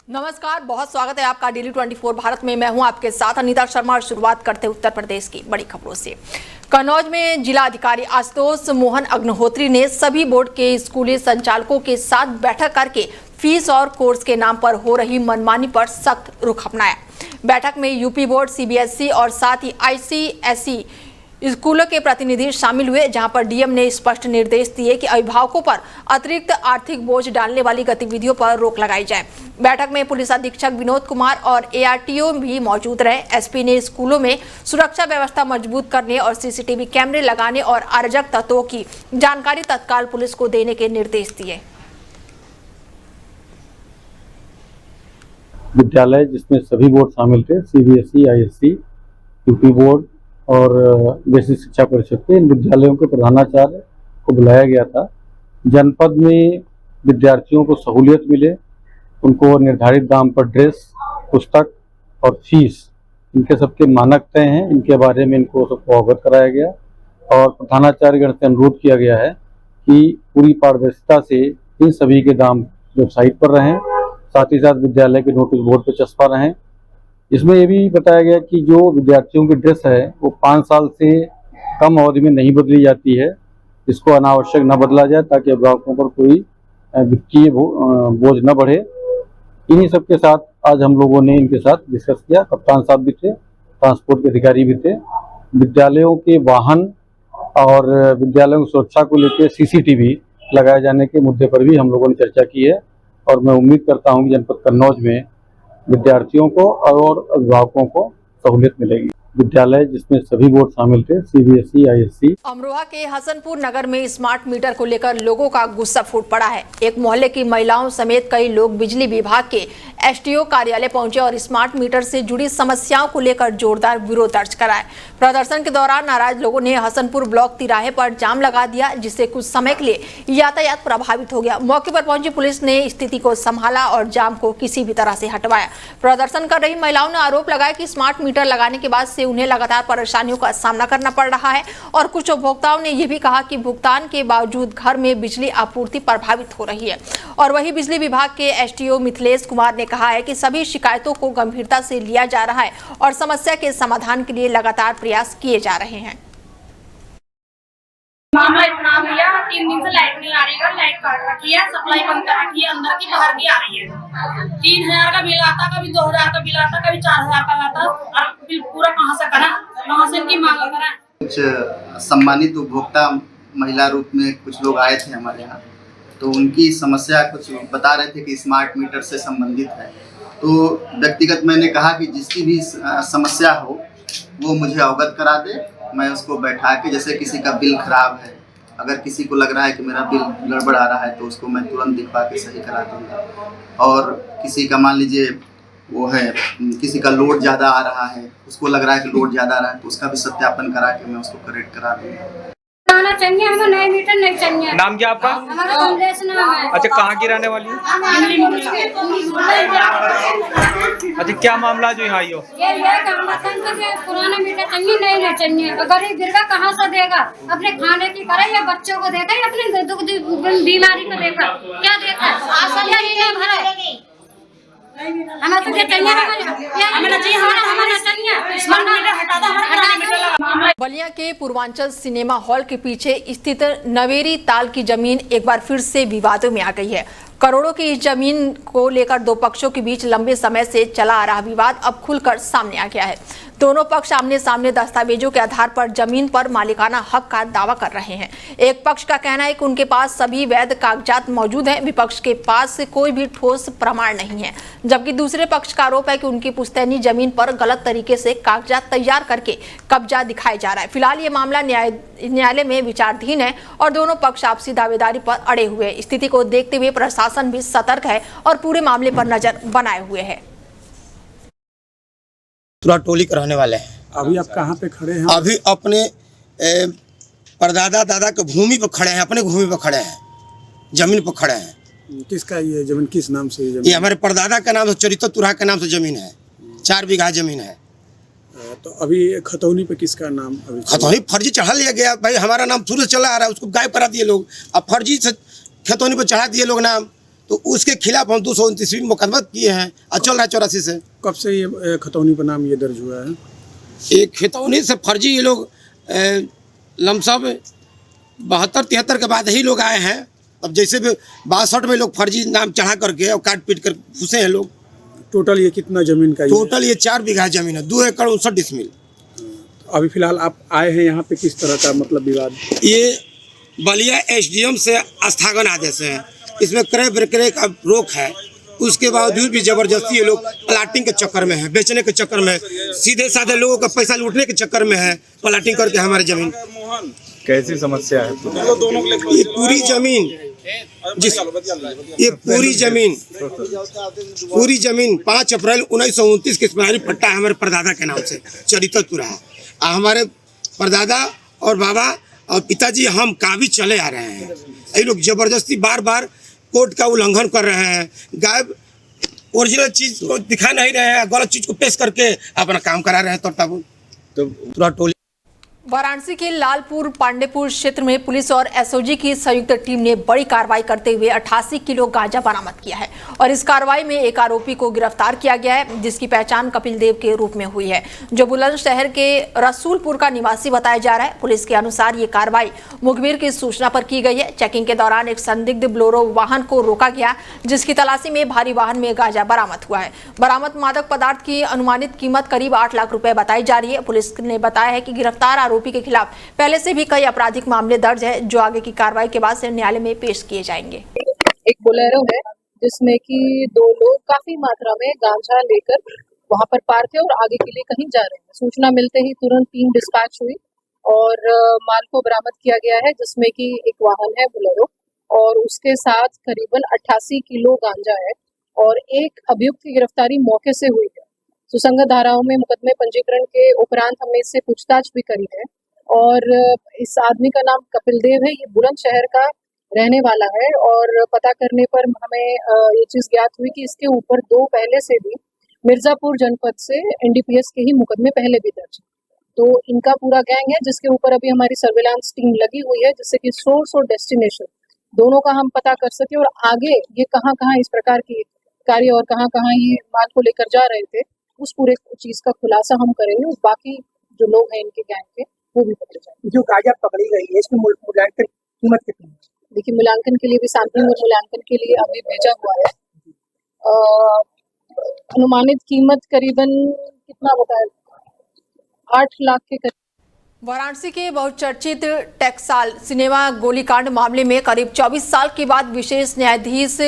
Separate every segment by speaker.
Speaker 1: नमस्कार, बहुत स्वागत है आपका डेली 24 भारत में। मैं हूं आपके साथ अनीता शर्मा और शुरुआत करते हैं उत्तर प्रदेश की बड़ी खबरों से। कन्नौज में जिला अधिकारी आशुतोष मोहन अग्निहोत्री ने सभी बोर्ड के स्कूली संचालकों के साथ बैठक करके फीस और कोर्स के नाम पर हो रही मनमानी पर सख्त रुख अपनाया। बैठक में यूपी बोर्ड, सीबीएसई और साथ ही आईसीएसई स्कूलों के प्रतिनिधि शामिल हुए, जहां पर डीएम ने स्पष्ट निर्देश दिए कि अभिभावकों पर अतिरिक्त आर्थिक बोझ डालने वाली गतिविधियों पर रोक लगाई जाए। बैठक में पुलिस अधीक्षक विनोद कुमार और एआरटीओ भी मौजूद रहे। एसपी ने स्कूलों में सुरक्षा व्यवस्था मजबूत करने और सीसीटीवी कैमरे लगाने और अराजक तत्वों की जानकारी तत्काल पुलिस को देने के निर्देश दिए।
Speaker 2: विद्यालय जिसमें सभी बोर्ड शामिल थे, सीबीएसई, आईएससी, यूपी बोर्ड और बेसिक शिक्षा परिषद के इन विद्यालयों के प्रधानाचार्य को बुलाया गया था। जनपद में विद्यार्थियों को सहूलियत मिले, उनको निर्धारित दाम पर ड्रेस, पुस्तक और फीस, इनके सबके मानक तय हैं। इनके बारे में इनको सबको अवगत कराया गया और प्रधानाचार्यगण से अनुरोध किया गया है कि पूरी पारदर्शिता से इन सभी के दाम वेबसाइट पर रहें, साथ ही साथ विद्यालय के नोटिस बोर्ड पर चस्पा रहें। इसमें ये भी बताया गया कि जो विद्यार्थियों की ड्रेस है वो 5 साल से कम अवधि में नहीं बदली जाती है, इसको अनावश्यक न बदला जाए ताकि अभिभावकों पर कोई वित्तीय बोझ न बढ़े। इन्हीं सब के साथ आज हम लोगों ने इनके साथ डिस्कस किया। कप्तान साहब भी थे, ट्रांसपोर्ट के अधिकारी भी थे। विद्यालयों के वाहन और विद्यालयों की सुरक्षा को लेकर सीसीटीवी लगाए जाने के मुद्दे पर भी हम लोगों ने चर्चा की है और मैं उम्मीद करता हूं कि जनपद कन्नौज में विद्यार्थियों को और अभिभावकों को सहूलियत मिलेगी। विद्यालय जिसमें सभी बोर्ड शामिल थे, सीबीएसई, आईएससी।
Speaker 1: अमरोहा के हसनपुर नगर में स्मार्ट मीटर को लेकर लोगों का गुस्सा फूट पड़ा है। एक मोहल्ले की महिलाओं समेत कई लोग बिजली विभाग के एसडीओ कार्यालय पहुंचे और स्मार्ट मीटर से जुड़ी समस्याओं को लेकर जोरदार विरोध दर्ज कराए। प्रदर्शन के दौरान नाराज लोगों ने हसनपुर ब्लॉक तिराहे पर जाम लगा दिया, जिससे कुछ समय के लिए यातायात प्रभावित हो गया। मौके पर पहुंची पुलिस ने स्थिति को संभाला और जाम को किसी भी तरह से हटवाया। प्रदर्शन कर रही महिलाओं ने आरोप लगाया कि स्मार्ट मीटर लगाने के बाद से उन्हें लगातार परेशानियों का सामना करना पड़ रहा है और कुछ उपभोक्ताओं ने यह भी कहा कि भुगतान के बावजूद घर में बिजली आपूर्ति प्रभावित हो रही है। और वही बिजली विभाग के एसडीओ मिथिलेश कुमार ने कहा है कि सभी शिकायतों को गंभीरता से लिया जा रहा है और समस्या के समाधान के लिए लगातार प्रयास किए जा रहे हैं।
Speaker 3: मामला इतना भैया 3 दिन से लाइट नहीं आ रही है, लाइट काट रखी है, सप्लाई बंद कर रखी है, अंदर की बाहर की आ रही है। 3000 का बिल आता, कभी 2000 का बिल आता, कभी 4000 का आता, और बिल पूरा कहाँ से करा, कहाँ से इनकी मांग करा।
Speaker 4: कुछ सम्मानित उपभोक्ता महिला रूप में कुछ लोग आए थे हमारे यहाँ, तो उनकी समस्या कुछ बता रहे थे कि स्मार्ट मीटर से संबंधित है। तो व्यक्तिगत मैंने कहा कि जिसकी भी समस्या हो वो मुझे अवगत करा दे, मैं उसको बैठा के, जैसे किसी का बिल खराब है, अगर किसी को लग रहा है कि मेरा बिल गड़बड़ आ रहा है तो उसको मैं तुरंत दिखवा के सही करा दूँगा। और किसी का मान लीजिए वो है, किसी का लोड ज़्यादा आ रहा है, उसको लग रहा है कि लोड ज़्यादा आ रहा है, तो उसका भी सत्यापन करा के मैं उसको करेक्ट करा दूँगा।
Speaker 3: चाहिए हमें, नए मीटर नहीं चाहिए।
Speaker 5: नाम क्या आपका?
Speaker 3: हमारा कमलेश नाम है।
Speaker 5: अच्छा, कहाँ की रहने वाली है? अच्छा, क्या मामला जो यहाँ आई हो?
Speaker 3: ये पुराना मीटर चाहिए, नहीं चाहिए। गरीब गिरगा कहाँ से देगा? अपने खाने की करे या बच्चों को देगा या अपने दुख बीमारी को देगा? क्या देगा? हमें तो चाहिए,
Speaker 1: बलिया के पूर्वांचल सिनेमा हॉल के पीछे स्थित नवेरी ताल की जमीन एक बार फिर से विवादों में आ गई है। करोड़ों की इस जमीन को लेकर दो पक्षों के बीच लंबे समय से चला आ रहा विवाद अब खुलकर सामने आ गया है। दोनों पक्ष आमने सामने दस्तावेजों के आधार पर जमीन पर मालिकाना हक का दावा कर रहे हैं। एक पक्ष का कहना है कि उनके पास सभी वैध कागजात मौजूद हैं, विपक्ष के पास कोई भी ठोस प्रमाण नहीं है, जबकि दूसरे पक्ष का आरोप है कि उनकी पुश्तैनी जमीन पर गलत तरीके से कागजात तैयार करके कब्जा दिखाया जा रहा है। फिलहाल ये मामला न्यायालय में विचाराधीन है और दोनों पक्ष आपसी दावेदारी पर अड़े हुए हैं। स्थिति को देखते हुए प्रशासन भी सतर्क है और पूरे मामले पर नजर बनाए हुए है।
Speaker 6: पूरा टोली के रहने वाले हैं।
Speaker 7: अभी आप कहाँ पे खड़े हैं?
Speaker 6: अभी अपने परदादा दादा के भूमि पर खड़े हैं, अपने भूमि पर खड़े हैं, जमीन पर खड़े हैं।
Speaker 7: किसका ये जमीन, किस नाम से
Speaker 6: ये हमारे परदादा का नाम से, चरित्र तुरा के नाम से जमीन है, 4 बीघा जमीन है।
Speaker 7: तो अभी खतौनी पे किसका नाम?
Speaker 6: खतौनी फर्जी चढ़ा लिया गया भाई, हमारा नाम शुरू से चला आ रहा है, उसको गायब करा दिए लोग। अब फर्जी से खतौनी पर चढ़ा दिए लोग नाम, तो उसके खिलाफ हम 229 मुकदमा किए हैं और चल रहा है 84 से।
Speaker 7: कब से ये खतौनी पर नाम ये दर्ज हुआ है?
Speaker 6: एक खतौनी से फर्जी ये लोग लमसम 72-73 के बाद ही लोग आए हैं। अब जैसे भी 62 में लोग फर्जी नाम चढ़ा करके और काट पीट कर घुसे हैं लोग।
Speaker 7: टोटल ये कितना जमीन का?
Speaker 6: टोटल ये 4 बीघा जमीन है, 2 एकड़ 59 डिसमिल।
Speaker 7: अभी फिलहाल आप आए हैं यहाँ पे, किस तरह का मतलब विवाद?
Speaker 6: ये बलिया एसडीएम से स्थगन आदेश है, इसमें क्रय विक्रय का रोक है। उसके बावजूद भी जबरदस्ती ये लोग प्लाटिंग के चक्कर में है, बेचने के चक्कर में, सीधे साधे लोगों का पैसा लूटने के चक्कर में है, प्लाटिंग करके हमारी जमीन।
Speaker 5: कैसी समस्या है?
Speaker 6: ये पूरी जमीन पूरी जमीन 5 अप्रैल 1929 के स्मृति पट्टा है हमारे परदादा के नाम से चरित्रपुरा है। हमारे परदादा और बाबा और पिताजी हम काबिज चले आ रहे हैं। ये लोग जबरदस्ती बार बार कोर्ट का उल्लंघन कर रहे हैं, गायब ओरिजिनल चीज को दिखा नहीं रहे हैं, गलत चीज को पेश करके अपना काम करा रहे हैं। तो पूरा टोली।
Speaker 1: वाराणसी के लालपुर पांडेपुर क्षेत्र में पुलिस और एसओजी की संयुक्त टीम ने बड़ी कार्रवाई करते हुए 88 किलो गांजा बरामद किया है और इस कार्रवाई में एक आरोपी को गिरफ्तार किया गया है, जिसकी पहचान कपिल देव के रूप में हुई है, जो बुलंदशहर के रसूलपुर का निवासी बताया जा रहा है। पुलिस के अनुसार ये कार्रवाई मुखबिर की सूचना पर की गई है। चेकिंग के दौरान एक संदिग्ध बोलेरो वाहन को रोका गया, जिसकी तलाशी में भारी वाहन में गांजा बरामद हुआ है। बरामद मादक पदार्थ की अनुमानित कीमत करीब 8 लाख रुपए बताई जा रही है। पुलिस ने बताया है कि गिरफ्तार आरोपी के खिलाफ पहले से भी कई आपराधिक मामले दर्ज है, जो आगे की कार्रवाई के बाद से न्यायालय में पेश किए जाएंगे।
Speaker 8: एक बोलेरो है जिसमें कि 2 लोग काफी मात्रा में गांजा लेकर वहां पर पार्क है और आगे के लिए कहीं जा रहे हैं। सूचना मिलते ही तुरंत टीम डिस्पैच हुई और माल को बरामद किया गया है, जिसमें कि एक वाहन है बोलेरो और उसके साथ करीबन 88 किलो गांजा है और एक अभियुक्त की गिरफ्तारी मौके से हुई है। सुसंगत धाराओं में मुकदमे पंजीकरण के उपरांत हमने इससे पूछताछ भी करी है और इस आदमी का नाम कपिल देव है। ये बुलंदशहर का रहने वाला है और पता करने पर हमें ये चीज ज्ञात हुई कि इसके ऊपर 2 पहले से भी मिर्जापुर जनपद से एनडीपीएस के ही मुकदमे पहले भी दर्ज। तो इनका पूरा गैंग है, जिसके ऊपर अभी हमारी सर्विलांस टीम लगी हुई है, जिससे कि सोर्स और डेस्टिनेशन दोनों का हम पता कर सके और आगे ये कहाँ कहाँ इस प्रकार की कार्य और कहाँ कहाँ ये माल को लेकर जा रहे थे, उस पूरे चीज का खुलासा हम करेंगे। उस बाकी जो लोग हैं इनके गैंग के वो भी पकड़े जाएंगे।
Speaker 9: जो गांजा पकड़ी गई है इसकी मूल्यांकन कीमत कितनी है?
Speaker 8: देखिए, मूल्यांकन के लिए भी सैंपलिंग और मूल्यांकन के लिए अभी भेजा हुआ है। अनुमानित कीमत करीबन कितना बताया, 8 लाख के करीब।
Speaker 1: वाराणसी के बहुचर्चित टेक्साल सिनेमा गोलीकांड मामले में करीब 24 साल के बाद विशेष न्यायाधीश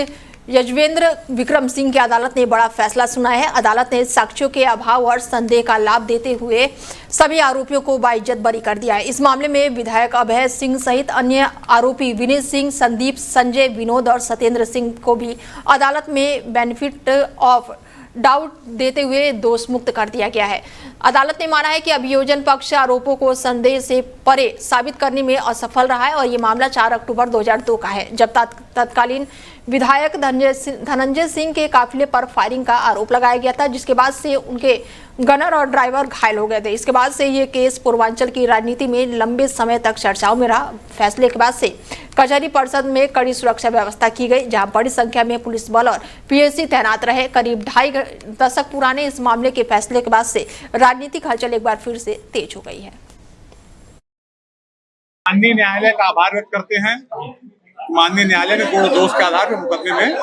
Speaker 1: यजवेंद्र विक्रम सिंह की अदालत ने बड़ा फैसला सुनाया है। अदालत ने साक्ष्यों के अभाव और संदेह का लाभ देते हुए सभी आरोपियों को बाइज्जत बरी कर दिया है। इस मामले में विधायक अभय सिंह सहित अन्य आरोपी विनीत सिंह, संदीप, संजय, विनोद और सत्येंद्र सिंह को भी अदालत में बेनिफिट ऑफ डाउट देते हुए दोष मुक्त कर दिया गया है। अदालत ने माना है कि अभियोजन पक्ष आरोपों को संदेह से परे साबित करने में असफल रहा है और ये मामला 4 अक्टूबर 2002 का है, जब तत्कालीन विधायक धनंजय सिंह के काफिले पर फायरिंग का आरोप लगाया गया था, जिसके बाद से उनके गनर और ड्राइवर घायल हो गए थे। इसके बाद से ये केस पूर्वांचल की राजनीति में लंबे समय तक चर्चाओं में रहा। फैसले के बाद से कचहरी परिसर में कड़ी सुरक्षा व्यवस्था की गई, जहां बड़ी संख्या में पुलिस बल और पीएससी तैनात रहे। करीब 2.5 दशक पुराने इस मामले के फैसले के बाद से राजनीतिक हलचल एक बार फिर से तेज हो गई है।
Speaker 10: माननीय न्यायालय का आभार व्यक्त करते हैं। माननीय न्यायालय ने पूर्ण दोष के आधार पर मुकदमे में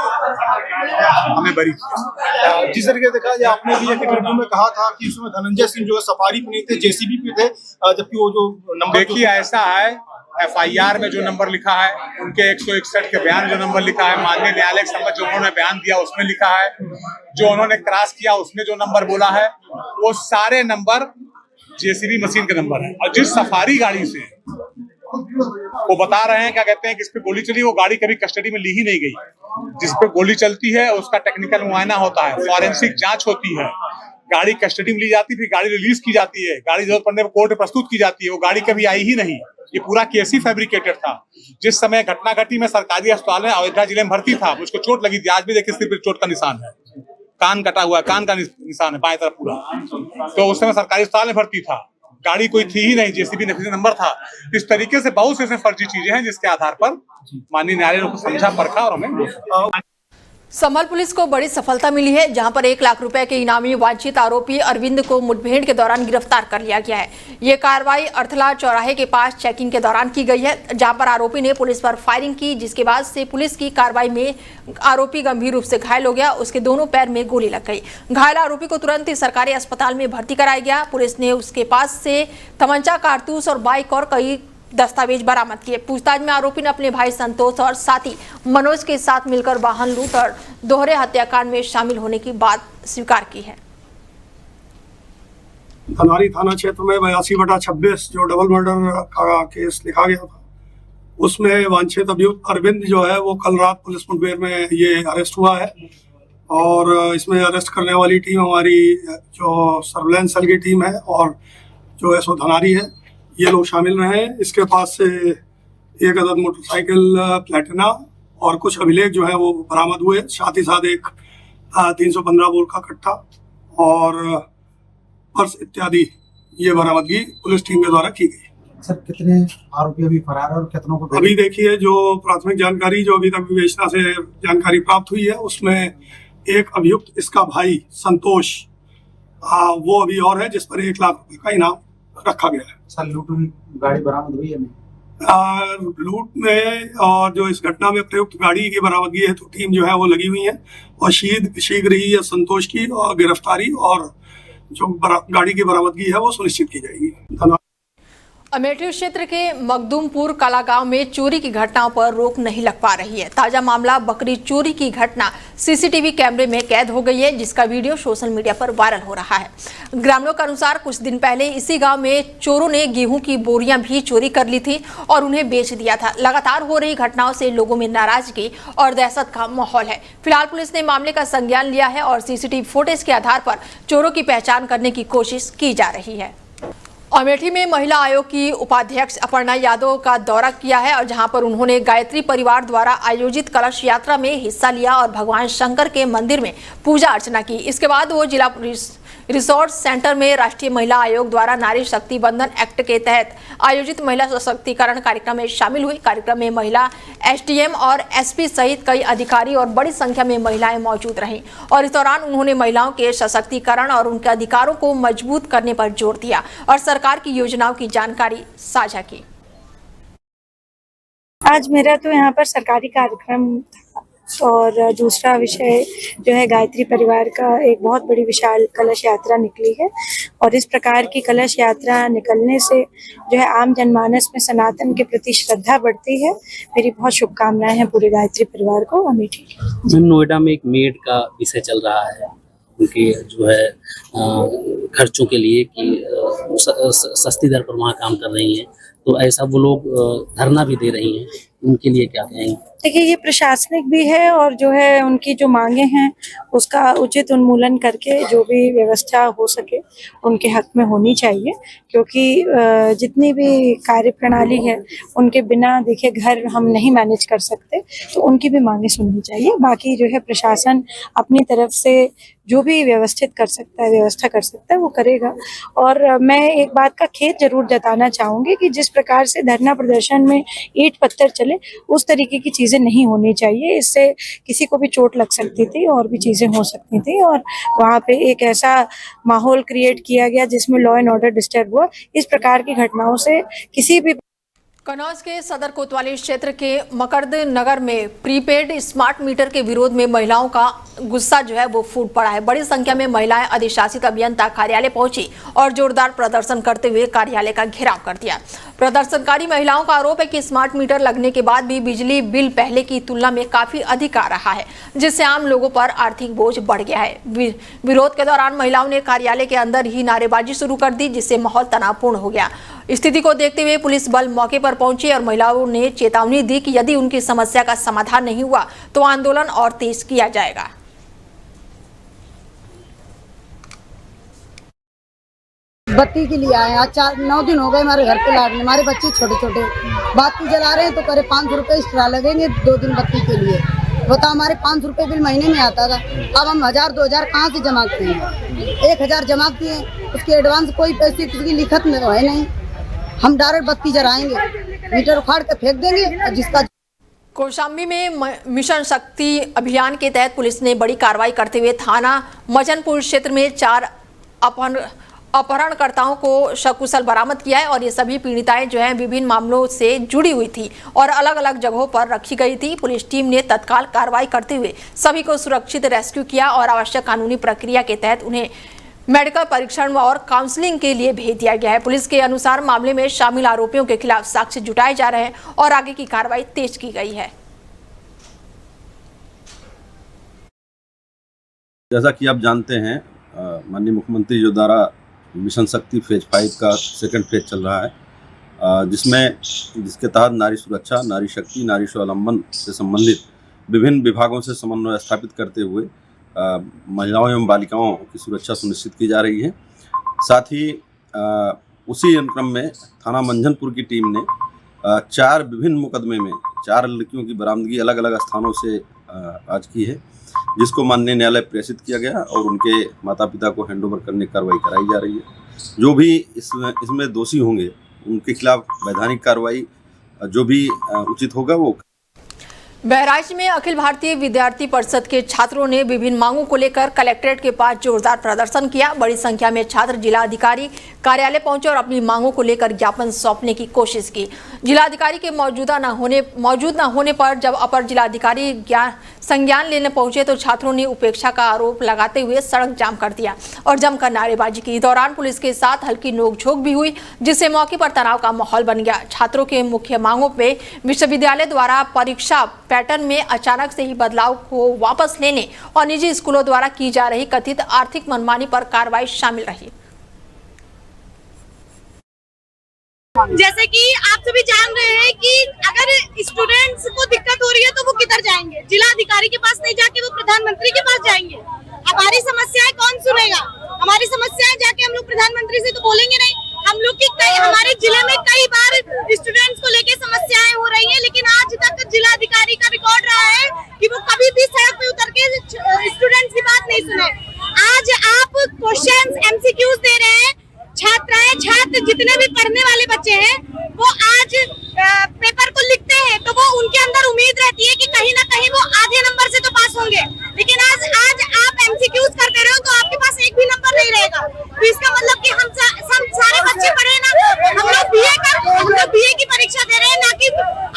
Speaker 10: हमें बरी किया।
Speaker 9: जिस तरीके से देखा जाए, आपने भी एक इंटरव्यू में कहा था कि उसमें धनंजय सिंह जो है सफारी पे नहीं थे, जेसीबी पे थे, जबकि वो जो नंबर,
Speaker 10: देखिए ऐसा है, एफआईआर में जो नंबर लिखा है, उनके 161 के बयान जो नंबर लिखा है, माननीय न्यायालय के समक्ष जो उन्होंने बयान दिया उसमें लिखा है, जो उन्होंने क्रॉस किया उसमें जो नंबर बोला है, वो सारे नंबर जेसीबी मशीन के नंबर है। और जिस सफारी गाड़ी से वो बता रहे हैं, क्या कहते हैं कि इस पे गोली चली, वो गाड़ी कभी कस्टडी में ली ही नहीं गई। जिस पे गोली चलती है उसका टेक्निकल मुआयना होता है, फॉरेंसिक जांच होती है, गाड़ी कस्टडी में ली जाती, फिर गाड़ी रिलीज की जाती है, गाड़ी जरूरत पड़ने पर कोर्ट में प्रस्तुत की जाती है। वो गाड़ी कभी आई ही नहीं। ये पूरा केस ही फैब्रिकेटेड था। जिस समय घटना घटी में सरकारी अस्पताल में अयोध्या जिले में भर्ती था, मुझको चोट लगी थी। आज भी देखिए सिर पर चोट का निशान है, कान कटा हुआ है, कान का निशान है बाएं तरफ पूरा। तो उस समय सरकारी अस्पताल में भर्ती था, गाड़ी कोई थी ही नहीं, जेसीबी नंबर था। इस तरीके से बहुत से फर्जी चीजें हैं जिसके आधार पर माननीय न्यायालय ने समझा, परखा और हमें
Speaker 1: संभल पुलिस को बड़ी सफलता मिली है, जहां पर 1 लाख रुपए के इनामी वांछित आरोपी अरविंद को मुठभेड़ के दौरान गिरफ्तार कर लिया गया है। ये कार्रवाई अर्थला चौराहे के पास चेकिंग के दौरान की गई है, जहां पर आरोपी ने पुलिस पर फायरिंग की, जिसके बाद से पुलिस की कार्रवाई में आरोपी गंभीर रूप से घायल हो गया। उसके दोनों पैर में गोली लग गई। घायल आरोपी को तुरंत ही सरकारी अस्पताल में भर्ती कराया गया। पुलिस ने उसके पास से तमंचा, कारतूस और बाइक और कई दस्तावेज बरामद किए। पूछताछ में आरोपी ने अपने भाई संतोष और साथी मनोज के साथ मिलकर वाहन लूट और दोहरे हत्याकांड में शामिल होने की बात स्वीकार की है।
Speaker 11: धनारी थाना क्षेत्र में 82/26 जो डबल मर्डर का केस लिखा गया था, उसमें वांछित अभियुक्त अरविंद जो है वो कल रात पुलिस मुठभेड़ में ये अरेस्ट हुआ है। और इसमें अरेस्ट करने वाली टीम हमारी जो सर्विलांस सेल की टीम है और जो एसओ धनारी है, ये लोग शामिल रहे हैं। इसके पास से एक अदद मोटरसाइकिल प्लेटिना और कुछ अभिलेख जो है वो बरामद हुए, साथ ही साथ एक 315 बोर का कट्टा और पर्स इत्यादि ये बरामदगी पुलिस टीम के द्वारा की गई।
Speaker 12: सर, कितने आरोपी अभी फरार है और कितनों को?
Speaker 11: अभी देखिए, जो प्राथमिक जानकारी जो अभी तक विवेचना से जानकारी प्राप्त हुई है, उसमें एक अभियुक्त, इसका भाई संतोष, वो अभी और है, जिस पर 1 लाख रुपए का इनाम रखा गया है।
Speaker 12: सर, लूट हुई गाड़ी बरामद हुई है नहीं?
Speaker 11: लूट में और जो इस घटना में प्रयुक्त गाड़ी की बरामदगी है, तो टीम जो है वो लगी हुई है और शीघ्र ही संतोष की और गिरफ्तारी और जो गाड़ी की बरामदगी है वो सुनिश्चित की जाएगी।
Speaker 1: अमेठी क्षेत्र के मखदूमपुर कला गांव में चोरी की घटनाओं पर रोक नहीं लग पा रही है। ताजा मामला बकरी चोरी की घटना सीसीटीवी कैमरे में कैद हो गई है, जिसका वीडियो सोशल मीडिया पर वायरल हो रहा है। ग्रामीणों के अनुसार कुछ दिन पहले इसी गांव में चोरों ने गेहूं की बोरियां भी चोरी कर ली थी और उन्हें बेच दिया था। लगातार हो रही घटनाओं से लोगों में नाराजगी और दहशत का माहौल है। फिलहाल पुलिस ने मामले का संज्ञान लिया है और सीसीटीवी फुटेज के आधार पर चोरों की पहचान करने की कोशिश की जा रही है। अमेठी में महिला आयोग की उपाध्यक्ष अपर्णा यादव का दौरा किया है और जहां पर उन्होंने गायत्री परिवार द्वारा आयोजित कलश यात्रा में हिस्सा लिया और भगवान शंकर के मंदिर में पूजा अर्चना की। इसके बाद वो जिला रिसोर्ट सेंटर में राष्ट्रीय महिला आयोग द्वारा नारी शक्ति बंधन एक्ट के तहत आयोजित महिला सशक्तिकरण कार्यक्रम में शामिल हुई। कार्यक्रम में महिला एसडीएम और एसपी सहित कई अधिकारी और बड़ी संख्या में महिलाएं मौजूद रहीं और इस दौरान उन्होंने महिलाओं के सशक्तिकरण और उनके अधिकारों को मजबूत करने पर जोर दिया और सरकार की योजनाओं की जानकारी साझा की।
Speaker 13: आज मेरा तो यहाँ पर सरकारी कार्यक्रम और दूसरा विषय जो है गायत्री परिवार का एक बहुत बड़ी विशाल कलश यात्रा निकली है और इस प्रकार की कलश यात्रा निकलने से जो है आम जनमानस में सनातन के प्रति श्रद्धा बढ़ती है। मेरी बहुत शुभकामनाएं हैं पूरे गायत्री परिवार को अमेठी।
Speaker 14: नोएडा में एक मेड का विषय चल रहा है, उनके जो है खर्चों के लिए कि सस्ती दर पर वहाँ काम कर रही हैं, तो ऐसा वो लोग धरना भी दे रही हैं, उनके लिए क्या कहेंगे?
Speaker 13: देखिए, ये प्रशासनिक भी है और जो है उनकी जो मांगे हैं उसका उचित उन्मूलन करके जो भी व्यवस्था हो सके उनके हक में होनी चाहिए, क्योंकि जितनी भी कार्य प्रणाली है उनके बिना देखिए घर हम नहीं मैनेज कर सकते, तो उनकी भी मांगे सुननी चाहिए। बाकी जो है प्रशासन अपनी तरफ से जो भी व्यवस्थित कर सकता है, व्यवस्था कर सकता है, वो करेगा। और मैं एक बात का खेद जरूर जताना चाहूँगी कि जिस प्रकार से धरना प्रदर्शन में ईंट पत्थर चले, उस तरीके की चीज़ें नहीं होनी चाहिए। इससे किसी को भी चोट लग सकती थी और भी चीज़ें हो सकती थी और वहाँ पे एक ऐसा माहौल क्रिएट किया गया जिसमें लॉ एंड ऑर्डर डिस्टर्ब हुआ। इस प्रकार की घटनाओं से किसी भी
Speaker 1: कन्नौज के सदर कोतवाली क्षेत्र के मकरद नगर में प्रीपेड स्मार्ट मीटर के विरोध में महिलाओं का गुस्सा जो है वो फूट पड़ा है। बड़ी संख्या में महिलाएं अधिशासित अभियंता कार्यालय पहुंची और जोरदार प्रदर्शन करते हुए कार्यालय का घेराव कर दिया। प्रदर्शनकारी महिलाओं का आरोप है कि स्मार्ट मीटर लगने के बाद भी बिजली बिल पहले की तुलना में काफी अधिक आ रहा है, जिससे आम लोगों पर आर्थिक बोझ बढ़ गया है। विरोध के दौरान महिलाओं ने कार्यालय के अंदर ही नारेबाजी शुरू कर दी, जिससे माहौल तनावपूर्ण हो गया। स्थिति को देखते हुए पुलिस बल मौके पर पहुंची और महिलाओं ने चेतावनी दी कि यदि उनकी समस्या का समाधान नहीं हुआ तो आंदोलन और तेज किया जाएगा।
Speaker 15: बत्ती के लिए आए, आज 8-9 दिन हो गए हमारे घर पे लाइट, हमारे बच्चे छोटे छोटे बाती जला रहे हैं तो करे 500 रुपये एक्स्ट्रा लगेंगे 2 दिन बत्ती के लिए। बताओ, हमारे 500 रुपये बिल महीने में आता था, अब हम 1000-2000 कहाँ से जमा करते हैं? 1000 जमा किए, उसके एडवांस कोई पैसे किसी की लिखत में है नहीं। हम डायरेक्ट बत्ती जलाएंगे, मीटर उखाड़ के फेंक देंगे और जिसका
Speaker 1: कौशाम्बी में मिशन शक्ति अभियान के तहत पुलिस ने बड़ी कार्रवाई करते हुए थाना मजनपुर क्षेत्र में 4 अपहरणकर्ताओं को सकुशल बरामद किया है और ये सभी पीड़िताएं जो हैं विभिन्न मामलों से जुड़ी हुई थी और अलग अलग जगहों पर रखी गई थी। पुलिस टीम ने तत्काल कार्रवाई करते हुए सभी को सुरक्षित रेस्क्यू किया और आवश्यक कानूनी प्रक्रिया के तहत उन्हें मेडिकल परीक्षण और काउंसलिंग के लिए भेज दिया गया है। पुलिस के अनुसार मामले में शामिल आरोपियों के खिलाफ साक्ष्य जुटाए जा रहे हैं और आगे की कार्रवाई तेज की गई है।
Speaker 16: जैसा कि आप जानते हैं, माननीय मुख्यमंत्री जो द्वारा मिशन शक्ति फेज 5 का सेकंड फेज चल रहा है, जिसके तहत नारी सुरक्षा, नारी शक्ति, नारी स्वावलंबन से संबंधित विभिन्न विभागों से समन्वय स्थापित करते हुए महिलाओं एवं बालिकाओं की सुरक्षा सुनिश्चित की जा रही है। साथ ही उसी अनुक्रम में थाना मंझनपुर की टीम ने 4 विभिन्न मुकदमे में 4 लड़कियों की बरामदगी अलग अलग स्थानों से आज की है, जिसको माननीय न्यायालय प्रेषित किया गया और उनके माता पिता को हैंडओवर करने की कार्रवाई कराई जा रही है। जो भी इसमें दोषी होंगे उनके खिलाफ वैधानिक कार्रवाई जो भी उचित होगा वो।
Speaker 1: बहराइच में अखिल भारतीय विद्यार्थी परिषद के छात्रों ने विभिन्न मांगों को लेकर कलेक्ट्रेट के पास जोरदार प्रदर्शन किया। बड़ी संख्या में छात्र जिलाधिकारी कार्यालय पहुंचे और अपनी मांगों को लेकर ज्ञापन सौंपने की कोशिश की। जिलाधिकारी के मौजूद न होने पर जब अपर जिलाधिकारी संज्ञान लेने पहुंचे तो छात्रों ने उपेक्षा का आरोप लगाते हुए सड़क जाम कर दिया और जमकर नारेबाजी की। दौरान पुलिस के साथ हल्की नोकझोंक भी हुई, जिससे मौके पर तनाव का माहौल बन गया। छात्रों के मुख्य मांगों पे विश्वविद्यालय द्वारा परीक्षा पैटर्न में अचानक से ही बदलाव को वापस लेने और निजी स्कूलों द्वारा की जा रही कथित आर्थिक मनमानी पर कार्रवाई शामिल रही।
Speaker 17: जैसे कि आप सभी जान रहे हैं कि अगर स्टूडेंट्स को दिक्कत हो रही है तो वो किधर जाएंगे? जिलाधिकारी के पास नहीं जाके वो प्रधानमंत्री के पास जाएंगे। हमारी समस्याएं कौन सुनेगा? हमारी समस्याएं जाके हम लोग प्रधानमंत्री से तो बोलेंगे नहीं। हम लोग की हमारे जिले में कई बार स्टूडेंट्स को लेके समस्याएं हो रही हैं, लेकिन आज तक जिलाधिकारी का रिकॉर्ड रहा है कि वो कभी भी सड़क पे उतर के स्टूडेंट्स की बात नहीं सुने। आज आप क्वेश्चंस MCQs दे रहे हैं, छात्र जितने भी पढ़ने वाले बच्चे हैं वो आज पेपर को लिखते हैं तो वो उनके अंदर उम्मीद रहती है कि कहीं ना कहीं वो आधे नंबर से तो पास होंगे, लेकिन आज आप MCQs करते रहे हो तो आपके पास एक भी नंबर नहीं रहेगा। तो इसका मतलब कि हम सारे बच्चे पढ़े ना, हम लोग BA की परीक्षा दे रहे हैं, ना कि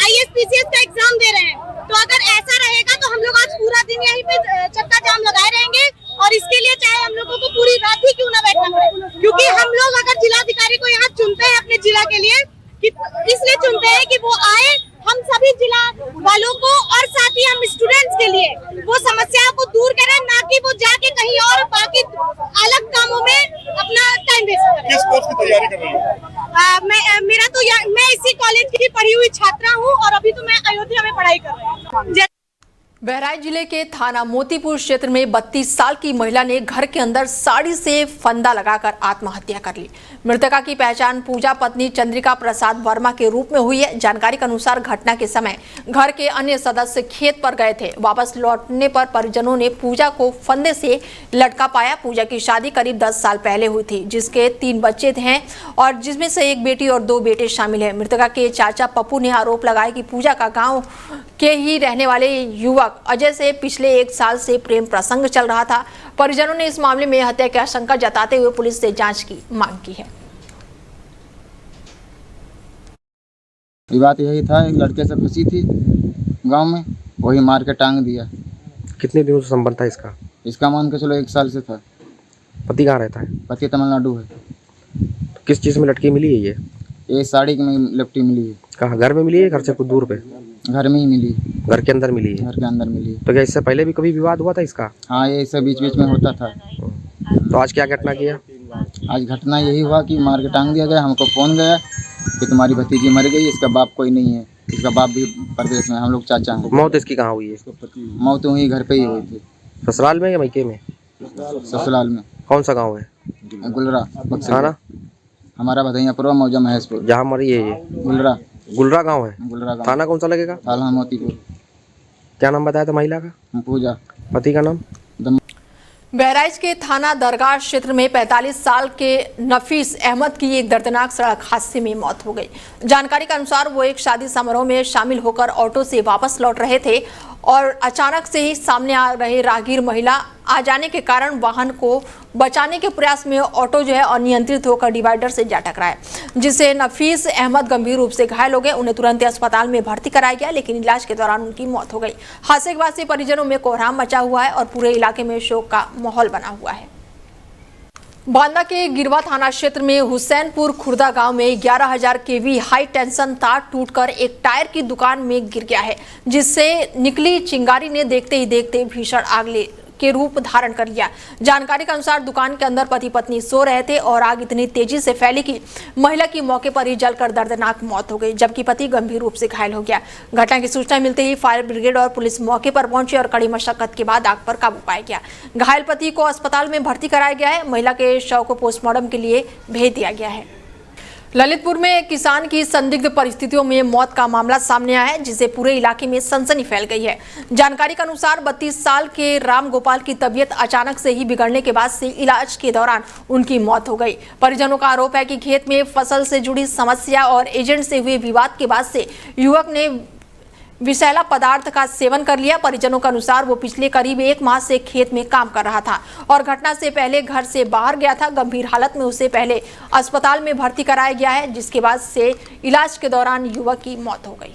Speaker 17: IAS PCS का एग्जाम दे रहे हैं। तो अगर ऐसा रहेगा तो हम लोग आज पूरा दिन यहीं पे चक्का जाम लगाए रहेंगे और इसके लिए चाहे हम लोगों को पूरी रात ही क्यों ना बैठना पड़े, क्योंकि हम लोग अगर जिलाधिकारी को यहाँ चुनते हैं अपने जिला के लिए इसलिए चुनते हैं कि वो आए हम सभी जिला वालों को और साथ ही हम स्टूडेंट्स के लिए वो समस्याओं को दूर करें, ना कि वो जाके कहीं और बाकी अलग कामों में अपना टाइम वेस्ट करें।
Speaker 9: किस कोर्स की तैयारी कर रही हैं?
Speaker 17: मेरा तो मैं इसी कॉलेज की पढ़ी हुई छात्रा हूँ और अभी तो मैं अयोध्या में पढ़ाई कर रही हूँ।
Speaker 1: बहराइच जिले के थाना मोतीपुर क्षेत्र में 32 साल की महिला ने घर के अंदर साड़ी से फंदा लगाकर आत्महत्या कर ली। मृतका की पहचान पूजा पत्नी चंद्रिका प्रसाद वर्मा के रूप में हुई है। जानकारी के अनुसार घटना के समय घर के अन्य सदस्य खेत पर गए थे। वापस लौटने पर परिजनों ने पूजा को फंदे से लटका पाया। पूजा की शादी करीब 10 साल पहले हुई थी, जिसके 3 बच्चे हैं और जिसमें से 1 बेटी और 2 बेटे शामिल हैं। मृतका के चाचा पप्पू ने आरोप लगाया कि पूजा का गाँव के ही रहने वाले युवक अजय से पिछले 1 साल से प्रेम प्रसंग चल रहा था। परिजनों ने इस मामले में हत्या की आशंका जताते हुए पुलिस से जांच की मांग की है।
Speaker 18: ये बात यही था, एक लड़के से फंसी थी गांव में, वही मार के टांग दिया।
Speaker 19: कितने दिनों से संबंध था इसका?
Speaker 18: इसका मान के चलो 1 साल से था।
Speaker 19: पति कहाँ रहता है?
Speaker 18: पति तमिलनाडु है।
Speaker 19: किस चीज़ में लटकी मिली है
Speaker 18: ये साड़ी में लपटी मिली है।
Speaker 19: कहाँ, घर में मिली है घर से कुछ दूर पे?
Speaker 18: घर में ही मिली।
Speaker 19: घर के अंदर मिली है?
Speaker 18: घर के अंदर मिली।
Speaker 19: तो क्या इससे पहले भी कभी विवाद हुआ था इसका?
Speaker 18: हाँ, ये सब बीच बीच में होता था।
Speaker 19: तो आज क्या घटना किया?
Speaker 18: आज घटना यही हुआ कि मार के टांग दिया गया। हमको फोन गया कि तुम्हारी भतीजी मर गई, इसका बाप कोई नहीं है। इसका बाप भी प्रदेश में, हम लोग चाचा हैं।
Speaker 19: मौत इसकी कहाँ हुई है?
Speaker 18: मौत वहीं घर पे ही हुई थी।
Speaker 19: ससुराल में या मायके में?
Speaker 18: ससुराल में।
Speaker 19: कौन सा गाँव है?
Speaker 18: गुलरा।
Speaker 19: थाना
Speaker 18: हमारा भदैयापुर, मौजा महेशपुर।
Speaker 19: जहाँ मरी है ये? गुलरा गाँव है।
Speaker 18: गुलरा गाँव।
Speaker 19: थाना कौन सा लगेगा?
Speaker 18: थाना मोतीपुर।
Speaker 19: क्या नाम बताया था महिला का?
Speaker 18: पूजा।
Speaker 19: पति का नाम?
Speaker 1: बहराइच के थाना दरगाह क्षेत्र में 45 साल के नफीस अहमद की एक दर्दनाक सड़क हादसे में मौत हो गई। जानकारी के अनुसार वो एक शादी समारोह में शामिल होकर ऑटो से वापस लौट रहे थे और अचानक से ही सामने आ रहे राहगीर महिला आ जाने के कारण वाहन को बचाने के प्रयास में ऑटो अनियंत्रित होकर डिवाइडर से जा टकराया, जिससे नफीस अहमद गंभीर रूप से घायल हो गए। उन्हें तुरंत अस्पताल में भर्ती कराया गया, लेकिन इलाज के दौरान उनकी मौत हो गई। हादसे के बाद से परिजनों में कोहराम मचा हुआ है और पूरे इलाके में शोक का माहौल बना हुआ है। बांदा के गिरवा थाना क्षेत्र में हुसैनपुर खुर्दा गांव में 11,000 केवी हाई टेंशन तार टूटकर एक टायर की दुकान में गिर गया है, जिससे निकली चिंगारी ने देखते ही देखते भीषण आग के रूप धारण कर लिया। जानकारी के अनुसार दुकान के अंदर पति पत्नी सो रहे थे और आग इतनी तेजी से फैली कि महिला की मौके पर ही जलकर दर्दनाक मौत हो गई, जबकि पति गंभीर रूप से घायल हो गया। घटना की सूचना मिलते ही फायर ब्रिगेड और पुलिस मौके पर पहुंची और कड़ी मशक्कत के बाद आग पर काबू पाया गया। घायल पति को अस्पताल में भर्ती कराया गया है। महिला के शव को पोस्टमार्टम के लिए भेज दिया गया है। ललितपुर में एक किसान की संदिग्ध परिस्थितियों में मौत का मामला सामने आया है, जिससे पूरे इलाके में सनसनी फैल गई है। जानकारी के अनुसार 32 साल के राम गोपाल की तबीयत अचानक से ही बिगड़ने के बाद से इलाज के दौरान उनकी मौत हो गई। परिजनों का आरोप है कि खेत में फसल से जुड़ी समस्या और एजेंट से हुए विवाद के बाद से युवक ने विषैला पदार्थ का सेवन कर लिया। परिजनों के अनुसार वो पिछले करीब 1 माह से खेत में काम कर रहा था और घटना से पहले घर से बाहर गया था। गंभीर हालत में उसे पहले अस्पताल में भर्ती कराया गया है, जिसके बाद से इलाज के दौरान युवक की मौत हो गई।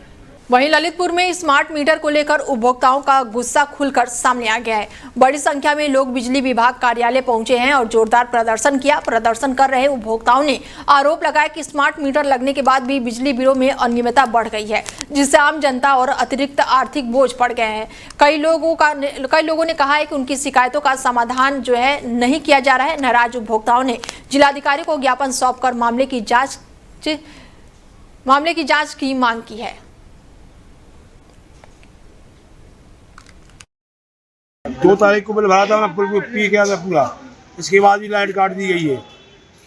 Speaker 1: वहीं ललितपुर में स्मार्ट मीटर को लेकर उपभोक्ताओं का गुस्सा खुलकर सामने आ गया है। बड़ी संख्या में लोग बिजली विभाग कार्यालय पहुंचे हैं और जोरदार प्रदर्शन किया। प्रदर्शन कर रहे उपभोक्ताओं ने आरोप लगाया कि स्मार्ट मीटर लगने के बाद भी बिजली बिलों में अनियमितता बढ़ गई है, जिससे आम जनता और अतिरिक्त आर्थिक बोझ पड़ गए हैं। कई लोगों ने कहा है कि उनकी शिकायतों का समाधान नहीं किया जा रहा है। नाराज उपभोक्ताओं ने जिलाधिकारी को ज्ञापन सौंपकर मामले की जांच की मांग की है।
Speaker 11: 2 तारीख को बिल भरा था, मैं पी गया था पूरा। इसके बाद ही लाइट काट दी गई है।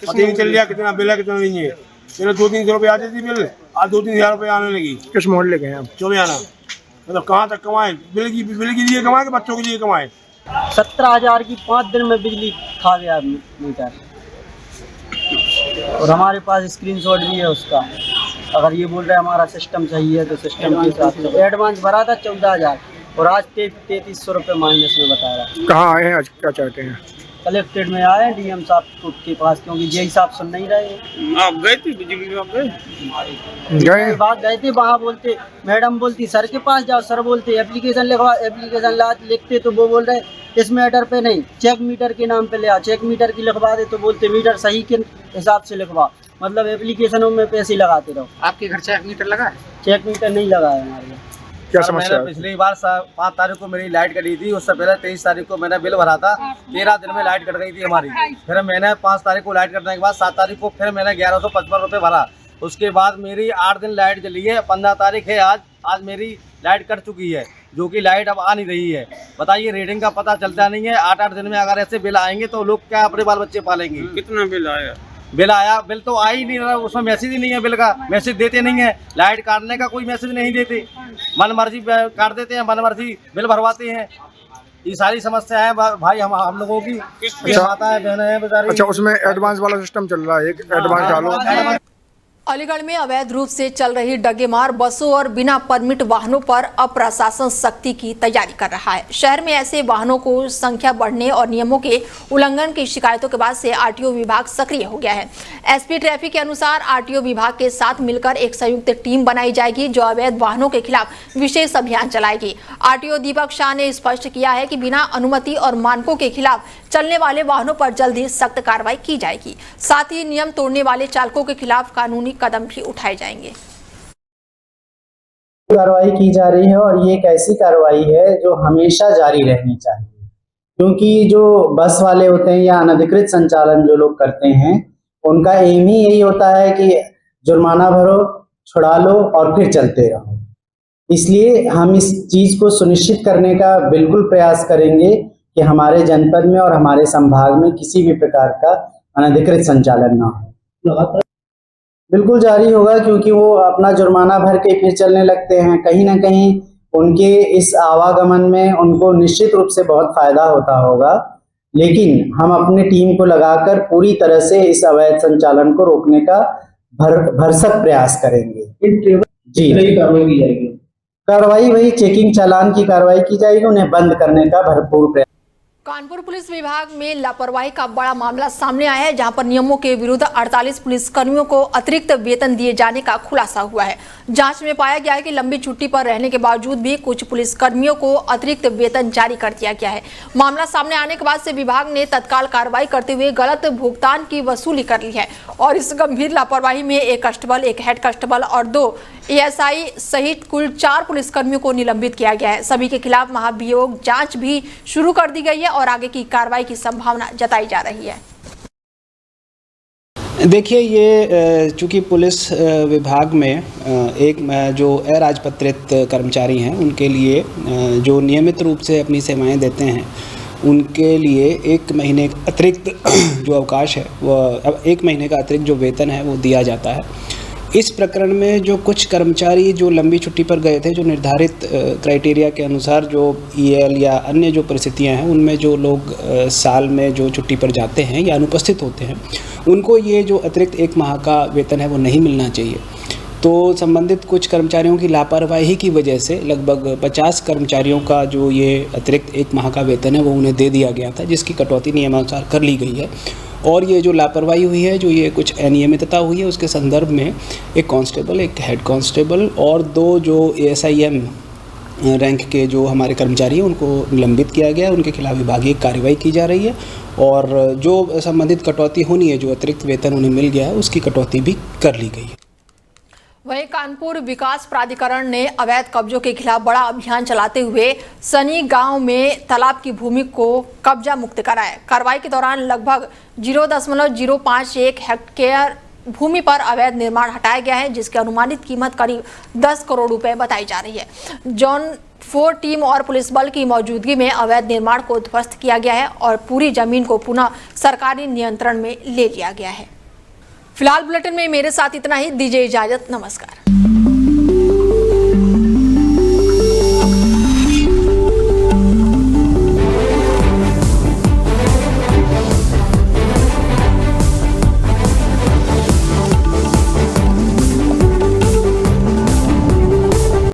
Speaker 11: पता नहीं चल रहा कितना बिल है कितना नहीं है। पहले 2-3 सौ रुपये आती थी बिल, आज 2-3 हज़ार रुपये आने लगी।
Speaker 7: किस मोहल्ले के हैं आप?
Speaker 11: चौमियाना। मतलब कहाँ तक कमाए? बिल के लिए कमाए कि बच्चों के लिए कमाए?
Speaker 20: 17,000 की 5 दिन में बिजली खा गया मीटर, और हमारे पास स्क्रीनशॉट भी है उसका। अगर ये बोल रहे हमारा सिस्टम सही है तो सिस्टम के हिसाब से एडवांस भरा था 14,000 और आज 3300 रुपये माइनस में बता रहा है।
Speaker 7: कहाँ आए हैं आज, क्या चाहते हैं?
Speaker 20: कलेक्ट्रेट में आए डीएम साहब के पास, क्योंकि जेई साहब सुन नहीं रहे।
Speaker 11: आप गए थे बिजली विभाग
Speaker 20: गए थे, वहाँ बोलते मैडम बोलती सर के पास जाओ, सर बोलते एप्लीकेशन लिखते तो वो बोल रहे इस मैटर पे नहीं, चेक मीटर के नाम पे ले आओ। चेक मीटर की लिखवा दे तो बोलते मीटर सही के हिसाब से लिखवा। मतलब एप्लीकेशनों में पैसे लगाते रहो।
Speaker 12: आपके घर चेक मीटर लगा है?
Speaker 20: चेक मीटर नहीं लगा है हमारे यहाँ।
Speaker 7: क्या समस्या है?
Speaker 20: पिछली बार 5 तारीख को मेरी लाइट कटी थी, उससे पहले 23 तारीख को मैंने बिल भरा था। 13 दिन में लाइट कट गई थी हमारी। फिर मैंने 5 तारीख को लाइट कटने के बाद 7 तारीख को फिर मैंने 1155 रुपये भरा। उसके बाद मेरी 8 दिन लाइट जली है। 15 तारीख है आज मेरी लाइट कट चुकी है, जो कि लाइट अब आ नहीं रही है। बताइए, रीडिंग का पता चलता नहीं है। 8-8 दिन में अगर ऐसे बिल आएंगे तो लोग क्या अपने बाल बच्चे पालेंगे?
Speaker 11: कितना बिल आया?
Speaker 20: बिल तो आ ही नहीं रहा, उसमें मैसेज ही नहीं है। बिल का मैसेज देते नहीं है, लाइट काटने का कोई मैसेज नहीं देते, मन मर्जी काट देते हैं, मन मर्जी बिल भरवाते हैं। ये सारी समस्या है भाई हम लोगों की। माता है, बहनें हैं बेचारी।
Speaker 7: अच्छा, उसमें एडवांस वाला सिस्टम चल रहा है, एक एडवांस डालो।
Speaker 1: अलीगढ़ में अवैध रूप से चल रही डगेमार बसों और बिना परमिट वाहनों पर अब प्रशासन सख्ती की तैयारी कर रहा है। शहर में ऐसे वाहनों को संख्या बढ़ने और नियमों के उल्लंघन की शिकायतों के बाद से आरटीओ विभाग सक्रिय हो गया है। एसपी ट्रैफिक के अनुसार आरटीओ विभाग के साथ मिलकर एक संयुक्त टीम बनाई जाएगी, जो अवैध वाहनों के खिलाफ विशेष अभियान चलाएगी। आरटीओ दीपक शाह ने स्पष्ट किया है कि बिना अनुमति और मानकों के खिलाफ चलने वाले वाहनों पर जल्द ही सख्त कार्रवाई की जाएगी। साथ ही नियम तोड़ने वाले चालकों के खिलाफ कानूनी कदम भी उठाए जाएंगे।
Speaker 21: कार्रवाई की जा रही है और ये एक ऐसी कार्रवाई है जो हमेशा जारी रहनी चाहिए, क्योंकि जो बस वाले होते हैं या अनधिकृत संचालन जो लोग करते हैं, उनका एम ही यही होता है कि जुर्माना भरो, छुड़ा लो और फिर चलते रहो। इसलिए हम इस चीज को सुनिश्चित करने का बिल्कुल प्रयास करेंगे कि हमारे जनपद में और हमारे संभाग में किसी भी प्रकार का अनधिकृत संचालन ना हो। बिल्कुल जारी होगा, क्योंकि वो अपना जुर्माना भर के फिर चलने लगते हैं। कहीं ना कहीं उनके इस आवागमन में उनको निश्चित रूप से बहुत फायदा होता होगा, लेकिन हम अपनी टीम को लगाकर पूरी तरह से इस अवैध संचालन को रोकने का भरसक प्रयास करेंगे। जी कार्रवाई की जाएगी। कार्रवाई वही चेकिंग चालान की कार्रवाई की जाएगी, उन्हें बंद करने का भरपूर प्रयास।
Speaker 1: कानपुर पुलिस विभाग में लापरवाही का बड़ा मामला सामने आया है, जहां पर नियमों के विरुद्ध 48 पुलिसकर्मियों को अतिरिक्त वेतन दिए जाने का खुलासा हुआ है। जांच में पाया गया है कि लंबी छुट्टी पर रहने के बावजूद भी कुछ पुलिसकर्मियों को अतिरिक्त वेतन जारी कर दिया गया है। मामला सामने आने के बाद से विभाग ने तत्काल कार्रवाई करते हुए गलत भुगतान की वसूली कर ली है और इस गंभीर लापरवाही में एक कांस्टेबल, एक हेड कांस्टेबल और 2 एएसआई सहित कुल 4 पुलिसकर्मियों को निलंबित किया गया है। सभी के खिलाफ महाभियोग जांच भी शुरू कर दी गई है और आगे की कार्रवाई की संभावना जताई जा रही है।
Speaker 2: देखिए, ये चूँकि पुलिस विभाग में एक जो अराजपत्रित कर्मचारी हैं उनके लिए जो नियमित रूप से अपनी सेवाएं देते हैं उनके लिए 1 महीने अतिरिक्त जो अवकाश है वो 1 महीने का अतिरिक्त जो वेतन है वो दिया जाता है। इस प्रकरण में जो कुछ कर्मचारी जो लंबी छुट्टी पर गए थे, जो निर्धारित क्राइटेरिया के अनुसार जो ईएल या अन्य जो परिस्थितियां हैं उनमें जो लोग साल में जो छुट्टी पर जाते हैं या अनुपस्थित होते हैं, उनको ये जो अतिरिक्त 1 माह का वेतन है वो नहीं मिलना चाहिए। तो संबंधित कुछ कर्मचारियों की लापरवाही की वजह से लगभग 50 कर्मचारियों का जो ये अतिरिक्त 1 माह का वेतन है वो उन्हें दे दिया गया था, जिसकी कटौती नियमानुसार कर ली गई है। और ये जो लापरवाही हुई है, जो ये कुछ अनियमितता हुई है, उसके संदर्भ में एक कांस्टेबल, एक हेड कांस्टेबल और 2 जो एएसआईएम रैंक के जो हमारे कर्मचारी हैं उनको निलंबित किया गया है। उनके खिलाफ विभागीय कार्रवाई की जा रही है और जो संबंधित कटौती होनी है, जो अतिरिक्त वेतन उन्हें मिल गया है, उसकी कटौती भी कर ली गई है।
Speaker 1: वहीं कानपुर विकास प्राधिकरण ने अवैध कब्जों के खिलाफ बड़ा अभियान चलाते हुए सनी गांव में तालाब की भूमि को कब्जा मुक्त कराया। कार्रवाई के दौरान लगभग 0.051 हेक्टेयर भूमि पर अवैध निर्माण हटाया गया है, जिसकी अनुमानित कीमत करीब 10 करोड़ रुपए बताई जा रही है। जॉन 4 टीम और पुलिस बल की मौजूदगी में अवैध निर्माण को ध्वस्त किया गया है और पूरी जमीन को पुनः सरकारी नियंत्रण में ले लिया गया है। फिलहाल बुलेटिन में मेरे साथ इतना ही। दीजिए इजाजत, नमस्कार।